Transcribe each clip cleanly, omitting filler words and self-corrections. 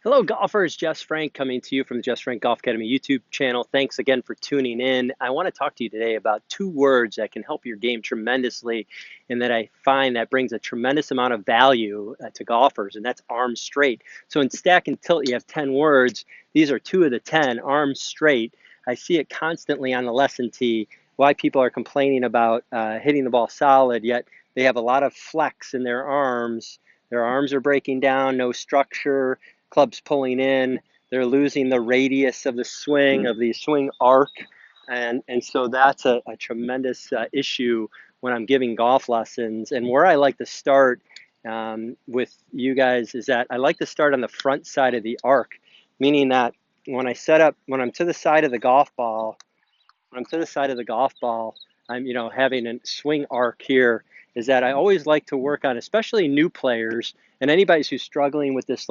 Hello, golfers. Jess Frank coming to you from the Jess Frank Golf Academy YouTube channel. Thanks again for tuning in. I want to talk to you today about two words that can help your game tremendously and that I find that brings a tremendous amount of value to golfers, and that's arms straight. So in Stack and Tilt, you have 10 words. These are two of the 10, arms straight. I see it constantly on the lesson tee, why people are complaining about hitting the ball solid, yet they have a lot of flex in their arms. Their arms are breaking down, no structure. Club's pulling in, they're losing the radius of the swing, of the swing arc, and so that's a tremendous issue when I'm giving golf lessons. And where I like to start with you guys is that I like to start on the front side of the arc, meaning that when I'm to the side of the golf ball, I'm having a swing arc here. Is that I always like to work on, especially new players and anybody who's struggling with this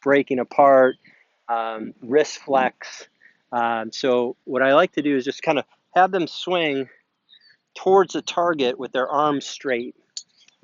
breaking apart, wrist flex. So what I like to do is just kind of have them swing towards the target with their arms straight.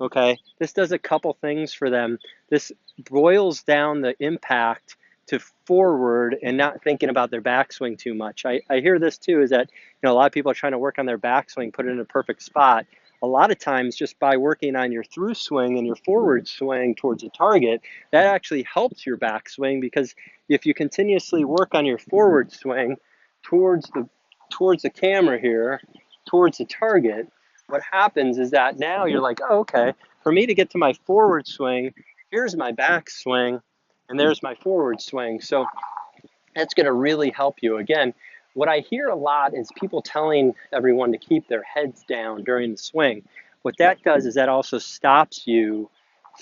Okay, this does a couple things for them. This boils down the impact to forward and not thinking about their backswing too much. I hear this too, is that a lot of people are trying to work on their backswing, put it in a perfect spot. A lot of times just by working on your through swing and your forward swing towards the target, that actually helps your backswing, because if you continuously work on your forward swing towards the camera here, towards the target, what happens is that now you're like, oh, okay, for me to get to my forward swing, here's my back swing, and there's my forward swing. So that's going to really help you. Again, what I hear a lot is people telling everyone to keep their heads down during the swing. What that does is that also stops you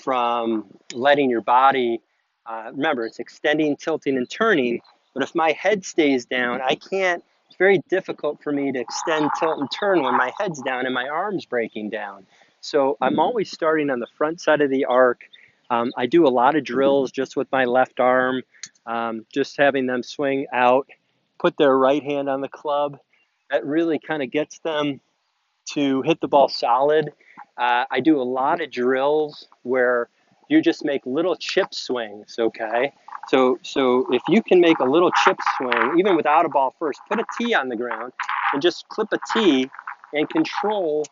from letting your body, remember, it's extending, tilting, and turning, but if my head stays down, it's very difficult for me to extend, tilt, and turn when my head's down and my arm's breaking down. So I'm always starting on the front side of the arc. I do a lot of drills just with my left arm, just having them swing out, put their right hand on the club. That really kind of gets them to hit the ball solid. I do a lot of drills where you just make little chip swings, okay? So if you can make a little chip swing, even without a ball first, put a tee on the ground and just clip a tee and control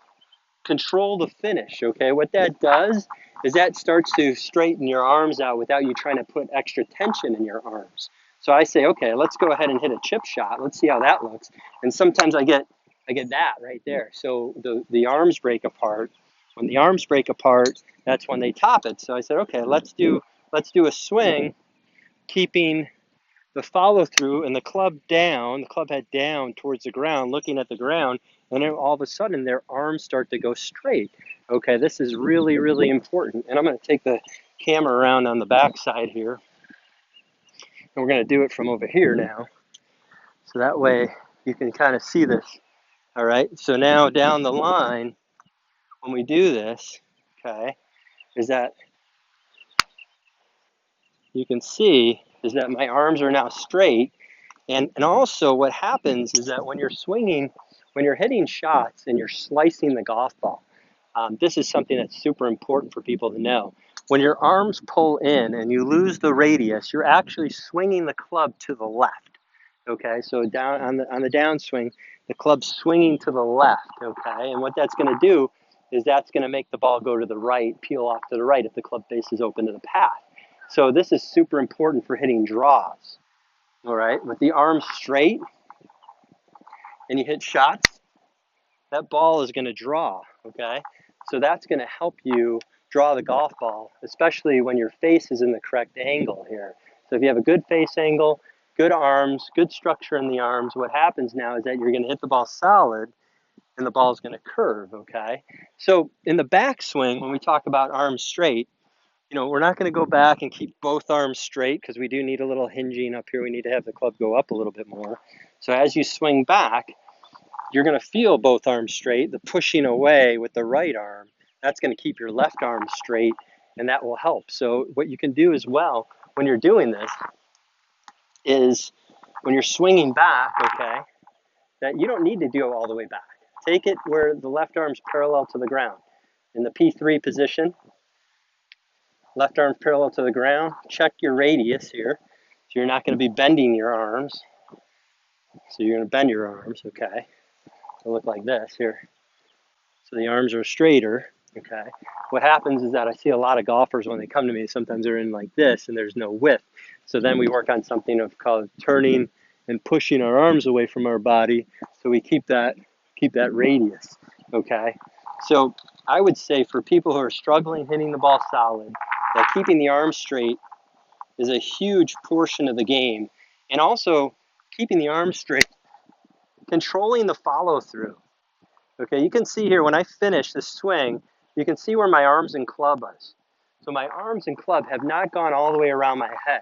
the finish, okay? What that does is that starts to straighten your arms out without you trying to put extra tension in your arms. So I say, okay, let's go ahead and hit a chip shot. Let's see how that looks. And sometimes I get that right there. So the arms break apart. When the arms break apart, that's when they top it. So I said, okay, let's do a swing, keeping the follow through and the club head down towards the ground, looking at the ground, and then all of a sudden their arms start to go straight. Okay, this is really, really important. And I'm going to take the camera around on the back side here, and we're going to do it from over here now. So that way you can kind of see this. All right, so now down the line, when we do this, okay, is that you can see is that my arms are now straight. And also what happens is that when you're swinging, when you're hitting shots and you're slicing the golf ball, this is something that's super important for people to know. When your arms pull in and you lose the radius, you're actually swinging the club to the left. Okay, so down on the downswing, the club's swinging to the left. Okay, and what that's going to do is that's going to make the ball go to the right, peel off to the right if the club face is open to the path. So this is super important for hitting draws. All right, with the arms straight and you hit shots, that ball is going to draw, okay? So that's going to help you draw the golf ball, especially when your face is in the correct angle here. So if you have a good face angle, good arms, good structure in the arms, what happens now is that you're going to hit the ball solid and the ball is going to curve, okay? So in the backswing, when we talk about arms straight, we're not going to go back and keep both arms straight because we do need a little hinging up here. We need to have the club go up a little bit more. So as you swing back, you're going to feel both arms straight. The pushing away with the right arm, that's going to keep your left arm straight, and that will help. So what you can do as well when you're doing this is when you're swinging back, okay, that you don't need to go all the way back. Take it where the left arm's parallel to the ground. In the P3 position, Left arm parallel to the ground. Check your radius here. So you're not going to be bending your arms. So you're going to bend your arms, okay? It'll look like this here. So the arms are straighter, okay? What happens is that I see a lot of golfers when they come to me, sometimes they're in like this and there's no width. So then we work on something of called turning and pushing our arms away from our body so we keep that radius, okay? So I would say for people who are struggling hitting the ball solid, that keeping the arms straight is a huge portion of the game. And also keeping the arms straight, controlling the follow through. Okay, you can see here when I finish this swing, you can see where my arms and club is. So my arms and club have not gone all the way around my head.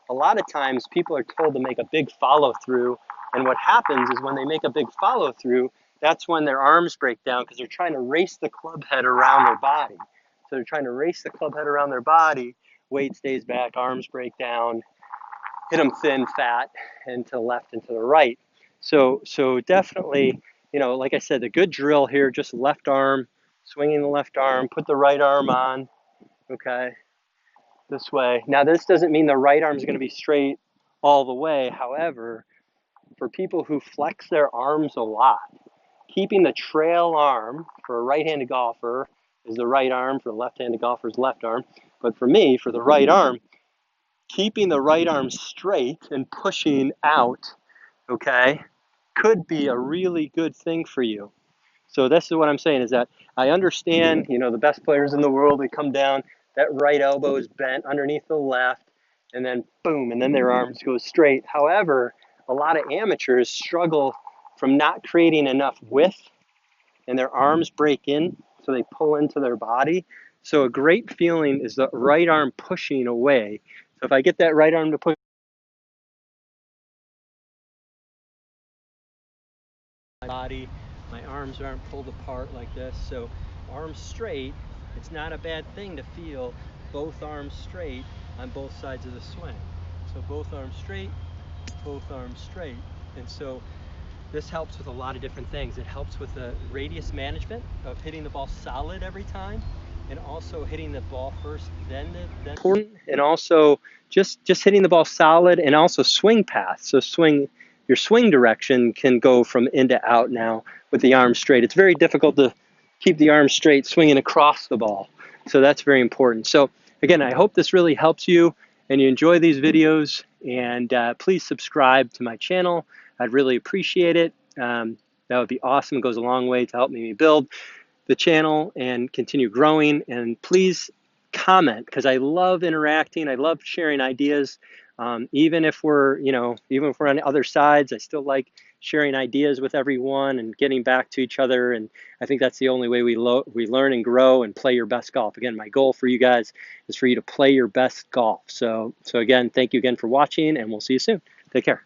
A lot of times people are told to make a big follow through, and what happens is when they make a big follow through, that's when their arms break down because they're trying to race the club head around their body. So they're trying to race the club head around their body, weight stays back, arms break down, hit them thin, fat, and to the left and to the right. So definitely, you know, like I said, the good drill here, just left arm, swinging the left arm, put the right arm on, okay, this way. Now, this doesn't mean the right arm is going to be straight all the way. However, for people who flex their arms a lot, keeping the trail arm for a right-handed golfer is the right arm, for a left-handed golfer is left arm. But for me, for the right arm, keeping the right arm straight and pushing out, okay, could be a really good thing for you. So this is what I'm saying is that I understand, you know, the best players in the world, they come down, that right elbow is bent underneath the left, and then boom, and then their arms go straight. However, a lot of amateurs struggle from not creating enough width, and their arms break in, so they pull into their body. So a great feeling is the right arm pushing away. So if I get that right arm to push my body, my arms aren't pulled apart like this. So arms straight, it's not a bad thing to feel both arms straight on both sides of the swing. So both arms straight, both arms straight. And so this helps with a lot of different things. It helps with the radius management of hitting the ball solid every time, and also hitting the ball first, then important, and also just hitting the ball solid, and also swing path. So your swing direction can go from in to out now with the arms straight. It's very difficult to keep the arms straight swinging across the ball. So that's very important. So again, I hope this really helps you and you enjoy these videos, and please subscribe to my channel. I'd really appreciate it. That would be awesome. It goes a long way to help me build the channel and continue growing. And please comment, because I love interacting. I love sharing ideas. Even if we're, even if we're on other sides, I still like sharing ideas with everyone and getting back to each other. And I think that's the only way we learn and grow and play your best golf. Again, my goal for you guys is for you to play your best golf. So again, thank you again for watching, and we'll see you soon. Take care.